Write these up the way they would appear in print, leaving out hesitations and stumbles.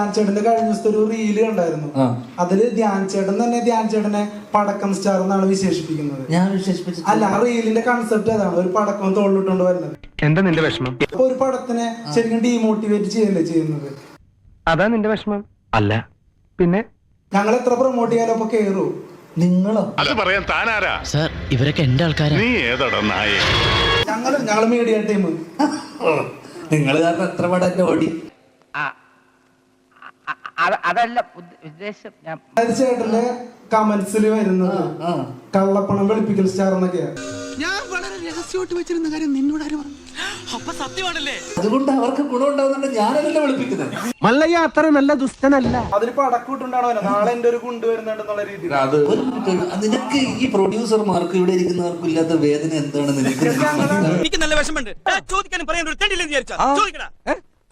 ധ്യാൻ ചേട്ടന്റെ കഴിഞ്ഞ ദിവസത്തെ ഒരു റീല് കണ്ടായിരുന്നു. അതില് ധ്യാൻ ചേട്ടനെ പടക്കം സ്റ്റാർ എന്നാണ് വിശേഷിപ്പിക്കുന്നത്. അല്ല, ആ റീലിന്റെ കൺസെപ്റ്റ് അതാണ്, ഒരു പടക്കം തോളിലിട്ടുകൊണ്ട് വരുന്നത്. എന്താ നിന്റെ വിഷമം? അപ്പൊ ഒരു പടത്തിനെ ശരിക്കും ഡീമോട്ടിവേറ്റ് ചെയ്യല്ലേ ചെയ്യുന്നത്? അതാ നിന്റെ വിഷമം? അല്ല പിന്നെ ഞങ്ങൾ എത്ര പ്രൊമോട്ട് ചെയ്യാലോ അപ്പൊ കേറൂ നിങ്ങളോ? അത് പറയാൻ താനാരാ? സാർ, ഇവരൊക്കെ എന്റെ ആൾക്കാരാ. നീ ഏതാടാ നായേ? ഞങ്ങള് മീഡിയ ടീം. നിങ്ങൾ കാരണം എത്ര പടം ഓടി? അതല്ല ഉദ്ദേശം. ചേട്ടന്റെ കമന്റ്സിൽ വരുന്നത് കള്ളപ്പണം വെളുപ്പിക്കൽ സ്റ്റാർ എന്നൊക്കെയാ. ഞാൻ വളരെ രഹസ്യമായിട്ട് വെച്ചിരുന്ന കാര്യം നിന്നോട് ആര് പറഞ്ഞു? അപ്പൊ സത്യമാണല്ലേ? അതുകൊണ്ട് അവർക്ക് ഗുണമുണ്ടാവുന്നുണ്ട്. ഞാനല്ല വിളിപ്പിക്കുന്നത്. മല്ലയ്യ അത്ര നല്ല ദുഷ്ടനല്ല. അതിന് പടക്കം ഇട്ടുണ്ടാണോ നാളെ എന്റെ ഒരു ഗുണ്ട് വരുന്നുണ്ടെന്നുള്ള രീതിയിൽ. നിനക്ക് ഈ പ്രൊഡ്യൂസർമാർക്ക് ഇവിടെ ഇരിക്കുന്നവർക്കും ഇല്ലാത്ത വേദന എന്താണെന്ന് എനിക്ക് നല്ല വിഷമുണ്ട്. ചോദിക്കാനും പറയാൻ ഒരു തെണ്ടില്ലെന്ന് വിചാരിച്ചാ ചോദിക്കടാ.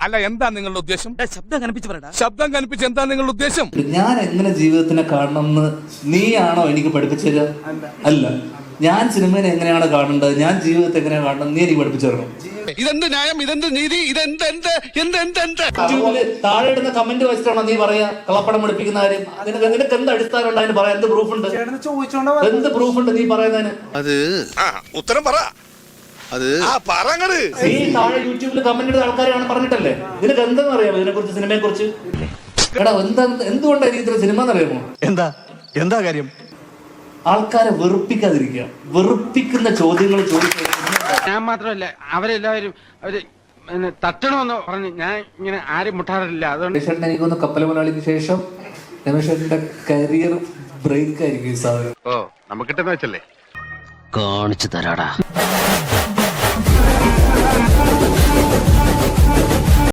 അല്ല, എന്താ നിങ്ങളുടെ ഉദ്ദേശം? ശബ്ദം കനിപ്പിച്ച് പറയടാ. ശബ്ദം കനിപ്പിച്ച് എന്താ നിങ്ങളുടെ ഉദ്ദേശം? ഞാൻ എങ്ങനെ ജീവിതത്തിനെ കാണണമെന്ന് നീയാണോ എനിക്ക് പഠിപ്പിച്ചു തരാ? അല്ല, ഞാൻ സിനിമയെ എങ്ങനെയാണ് കാണേണ്ടത്, ഞാൻ ജീവിതത്തെ എങ്ങനെയാണ് കാണണം, നീ എനിക്ക് പഠിപ്പിച്ചു തരണം. ഇതെന്ത് ന്യായം, ഇതെന്ത് നീതി, യൂട്യൂബില് താഴെ ഇടുന്ന കമന്റ് വെച്ചിട്ടാണോ നീ പറയാ കള്ളപ്പണം പഠിപ്പിക്കുന്ന കാര്യം? നിനക്ക് എന്ത് അടിസ്ഥാനം അതിന് പറയാൻ? എന്ത് പ്രൂഫ് ഉണ്ട്? എന്ത് പ്രൂഫ് ഉണ്ട് നീ പറയുന്നതിന്? അത് ഉത്തരം പറ. അത് നീ താഴെ യൂട്യൂബിൽ കമന്റ് ഇടുന്ന ആൾക്കാരാണ് പറഞ്ഞിട്ടല്ലേ? നിനക്ക് എന്താണെന്ന് അറിയാമോ ഇതിനെ കുറിച്ച്, സിനിമയെ കുറിച്ച്? എടാ, എന്തുകൊണ്ടാണ് എനിക്ക് ഇത്ര സിനിമ എന്നറിയാമോ? എന്താ കാര്യം? ആൾക്കാരെ വെറുപ്പിക്കാതിരിക്കുക, വെറുപ്പിക്കുന്ന ചോദ്യങ്ങൾ ചോദിക്കുക. ഞാൻ മാത്രമല്ല, അവരെല്ലാവരും അവര് തട്ടണമെന്ന് പറഞ്ഞ് ഞാൻ ഇങ്ങനെ ആരും മുട്ടാറില്ല. അതുകൊണ്ട് രമേശേട്ടൻ എനിക്കൊന്ന് കപ്പൽ മലയാളിക്ക് ശേഷം രമേശേട്ടന്റെ കരിയർ ബ്രേക്ക് ആയിരിക്കും ഈ സാധനം. ഓ, നമുക്കിട്ടെന്ന് വെച്ചല്ലേ കാണിച്ചു തരാടാ.